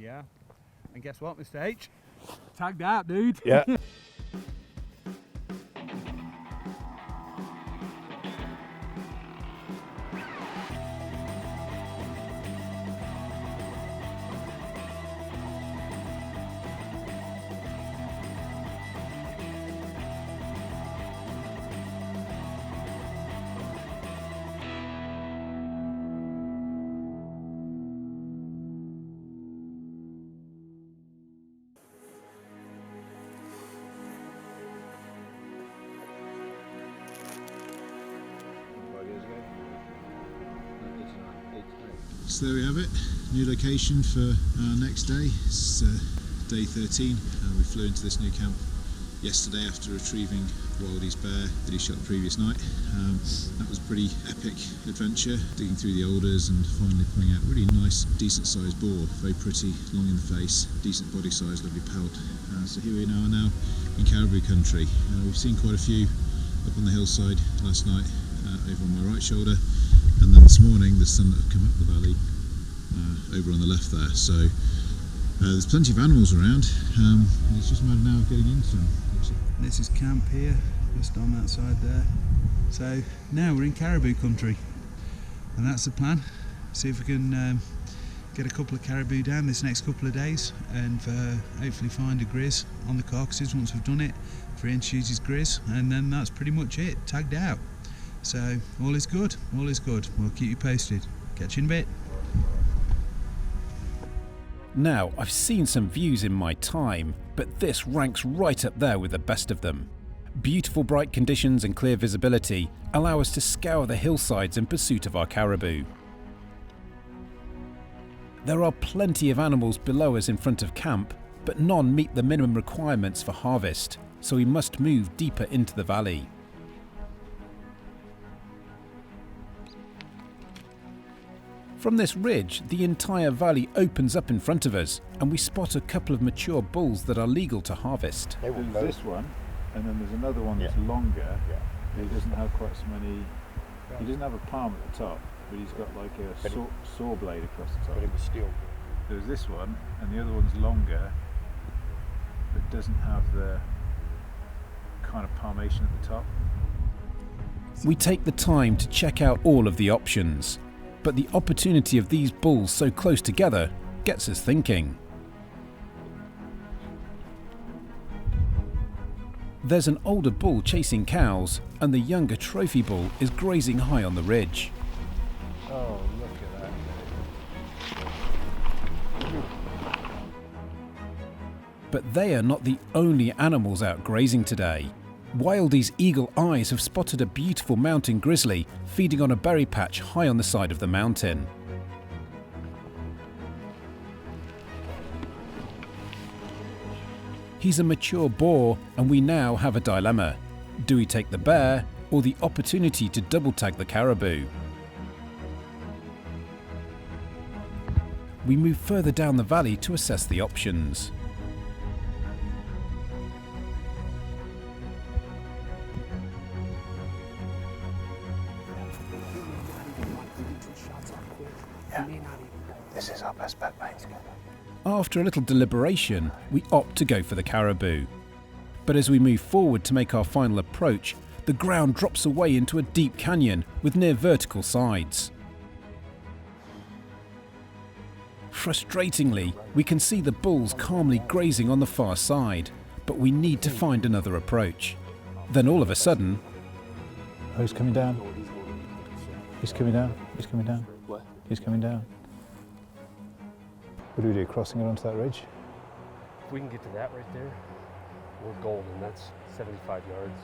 Yeah. And guess what, Mr. H? Tagged out, dude. Yeah. So there we have it, new location for our next day. It's day 13. We flew into this new camp yesterday after retrieving Wildy's bear that he shot the previous night. That was a pretty epic adventure, digging through the alders and finally pulling out a really nice, decent sized boar, very pretty, long in the face, decent body size, lovely pelt. So here we are now in Caribou country. We've seen quite a few up on the hillside last night, over on my right shoulder. And then this morning the sun that have come up the valley over on the left there. So there's plenty of animals around, and it's just a matter now of getting into them. This is camp here, just on that side there. So now we're in Caribou country, and that's the plan. See if we can get a couple of caribou down this next couple of days, and hopefully find a grizz on the carcasses once we've done it. 3 inch uses grizz, and then that's pretty much it, tagged out. So all is good, all is good. We'll keep you posted. Catch you in a bit. Now, I've seen some views in my time, but this ranks right up there with the best of them. Beautiful bright conditions and clear visibility allow us to scour the hillsides in pursuit of our caribou. There are plenty of animals below us in front of camp, but none meet the minimum requirements for harvest, so we must move deeper into the valley. From this ridge, the entire valley opens up in front of us, and we spot a couple of mature bulls that are legal to harvest. There's this one, and then there's another one that's longer. Yeah. He doesn't have quite so many. He doesn't have a palm at the top, but he's got like a saw blade across the top. But it was steel. There's this one, and the other one's longer, but doesn't have the kind of palmation at the top. We take the time to check out all of the options. But the opportunity of these bulls so close together gets us thinking. There's an older bull chasing cows, and the younger trophy bull is grazing high on the ridge. Oh, look at that. But they are not the only animals out grazing today. Wildy's eagle eyes have spotted a beautiful mountain grizzly feeding on a berry patch high on the side of the mountain. He's a mature boar, and we now have a dilemma. Do we take the bear or the opportunity to double tag the caribou? We move further down the valley to assess the options. This is our best bet, mate. After a little deliberation, we opt to go for the caribou. But as we move forward to make our final approach, the ground drops away into a deep canyon with near vertical sides. Frustratingly, we can see the bulls calmly grazing on the far side, but we need to find another approach. Then all of a sudden... Oh, he's coming down. He's coming down. He's coming down. What? He's coming down. What do we do, crossing it onto that ridge? If we can get to that right there, we're golden. That's 75 yards.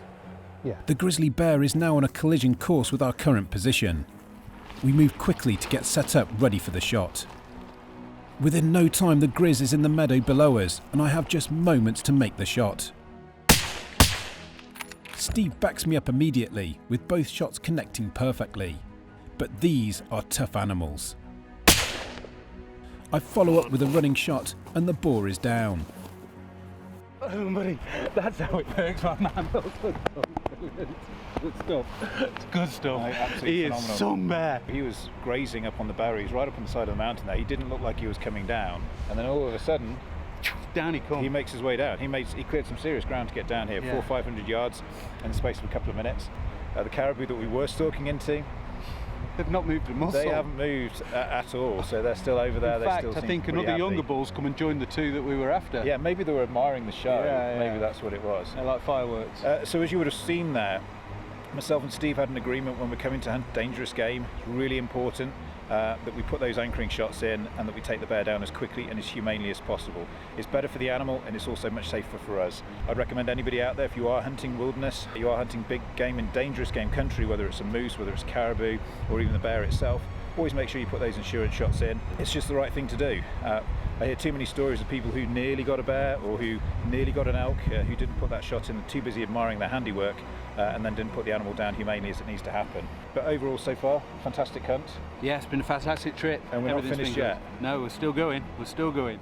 Yeah. The grizzly bear is now on a collision course with our current position. We move quickly to get set up ready for the shot. Within no time the grizz is in the meadow below us, and I have just moments to make the shot. Steve backs me up immediately, with both shots connecting perfectly. But these are tough animals. I follow up with a running shot, and the boar is down. Oh, buddy, that's how it works, my man. Good stuff. It's good stuff. Absolutely He phenomenal. is some bear. He was grazing up on the barrow. He's right up on the side of the mountain there. He didn't look like he was coming down, and then all of a sudden, Down he comes. he makes his way down. He cleared some serious ground to get down here, 400 or 500 yards in the space of a couple of minutes. The caribou that we were stalking into, They've not moved a muscle. they haven't moved at all, so they're still over there. In They fact, still I seem think pretty another happy. younger bulls come and join the two that we were after. Yeah, maybe they were admiring the show. Yeah, yeah. Maybe that's what it was. They're like fireworks. So as you would have seen there, myself and Steve had an agreement when we're coming to hunt dangerous game. It's really important that we put those anchoring shots in and that we take the bear down as quickly and as humanely as possible. It's better for the animal and it's also much safer for us. I'd recommend anybody out there, if you are hunting wilderness, you are hunting big game in dangerous game country, whether it's a moose, whether it's caribou or even the bear itself, always make sure you put those insurance shots in. It's just the right thing to do. I hear too many stories of people who nearly got a bear or who nearly got an elk who didn't put that shot in, and too busy admiring their handiwork and then didn't put the animal down humanely as it needs to happen. But overall so far, fantastic hunt. Yeah, it's been a fantastic trip. And we're not Everything's finished been yet. good. No, we're still going. We're still going.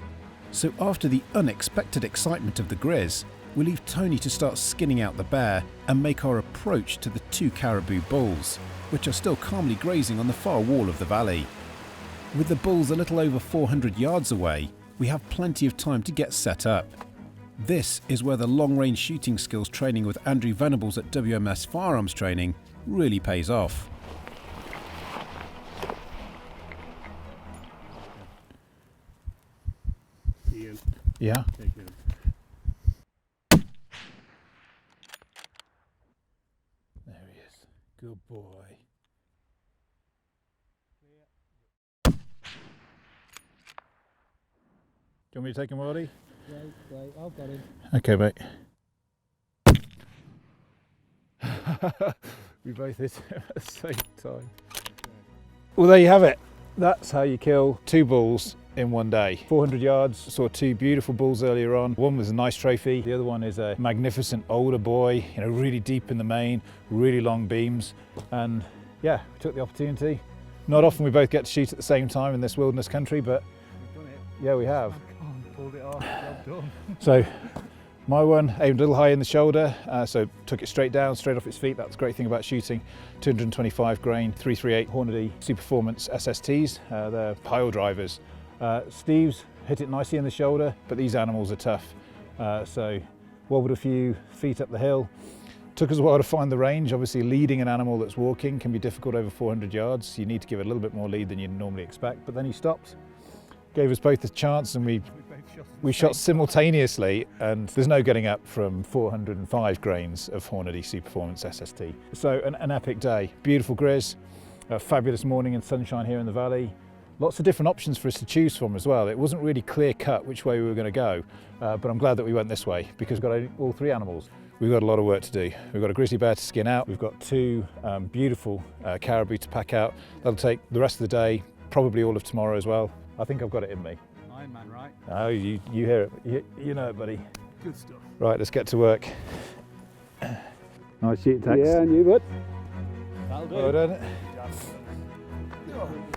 So after the unexpected excitement of the Grizz, we leave Tony to start skinning out the bear and make our approach to the two caribou bulls, which are still calmly grazing on the far wall of the valley. With the bulls a little over 400 yards away, we have plenty of time to get set up. This is where the long-range shooting skills training with Andrew Venables at WMS Firearms Training really pays off. Ian, Yeah. take him. There he is. Good boy. Do you want me to take him, Wildy? Wait, I've got him. Okay, mate. We both hit him at the same time. Well, there you have it. That's how you kill two bulls in one day. 400 yards, saw two beautiful bulls earlier on. One was a nice trophy. The other one is a magnificent older boy, you know, really deep in the mane, really long beams. And yeah, we took the opportunity. Not often we both get to shoot at the same time in this wilderness country, but We've done it. yeah, we have. Pulled it off. Job done. So my one aimed a little high in the shoulder, so took it straight down, straight off its feet. That's the great thing about shooting 225 grain 338 Hornady Superformance SSTs. They're pile drivers. Steve's hit it nicely in the shoulder, but these animals are tough. So wobbled a few feet up the hill. Took us a while to find the range. Obviously leading an animal that's walking can be difficult over 400 yards. You need to give it a little bit more lead than you'd normally expect, but then he stopped. Gave us both a chance and we shot simultaneously, and there's no getting up from 405 grains of Hornady Superformance SST. So an epic day. Beautiful Grizz, a fabulous morning and sunshine here in the valley. Lots of different options for us to choose from as well. It wasn't really clear cut which way we were going to go, but I'm glad that we went this way because we've got all three animals. We've got a lot of work to do. We've got a grizzly bear to skin out. We've got two beautiful caribou to pack out. That'll take the rest of the day, probably all of tomorrow as well. I think I've got it in me. Iron Man, right? Oh, you hear it. You know it, buddy. Good stuff. Right, let's get to work. Nice shooting, Tex. Yeah, and you, bud. That'll do. Well done.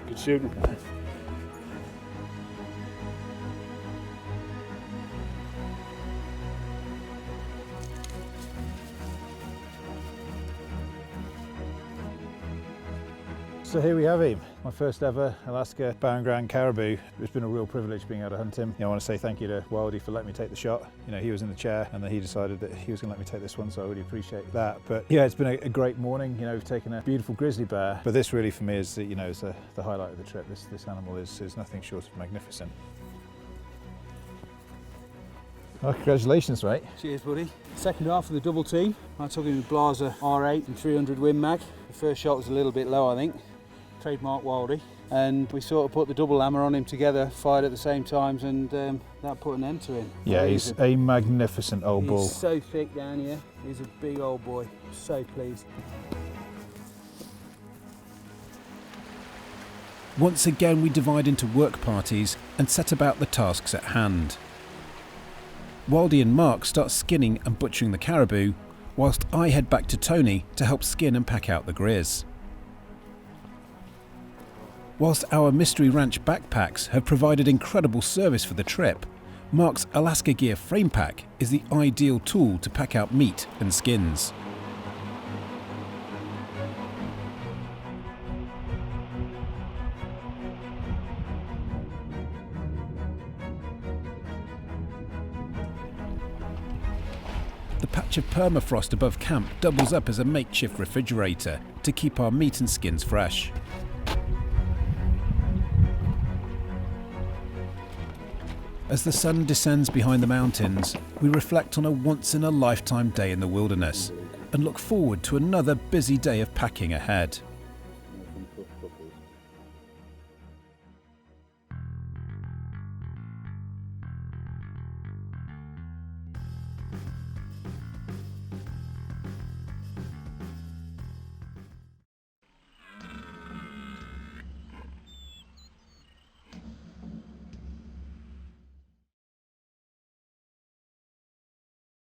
Good shooting. So here we have him, my first ever Alaska Barren Ground caribou. It's been a real privilege being able to hunt him. I want to say thank you to Wildy for letting me take the shot. He was in the chair and then he decided that he was going to let me take this one, so I really appreciate that. But yeah, it's been a great morning. We've taken a beautiful grizzly bear, but this really for me is is the highlight of the trip. This animal is nothing short of magnificent. Well, congratulations, mate. Cheers, buddy. Second half of the double team. I took him with Blaser R8 and 300 Win Mag. The first shot was a little bit low, I think. Trademark Wildy, and we sort of put the double hammer on him together, fired at the same times, and that put an end to him. Yeah, he's a magnificent old bull. He's so thick down here. He's a big old boy. So pleased. Once again we divide into work parties and set about the tasks at hand. Wildy and Mark start skinning and butchering the caribou, whilst I head back to Tony to help skin and pack out the Grizz. Whilst our Mystery Ranch backpacks have provided incredible service for the trip, Mark's Alaska Gear frame pack is the ideal tool to pack out meat and skins. The patch of permafrost above camp doubles up as a makeshift refrigerator to keep our meat and skins fresh. As the sun descends behind the mountains, we reflect on a once-in-a-lifetime day in the wilderness and look forward to another busy day of packing ahead.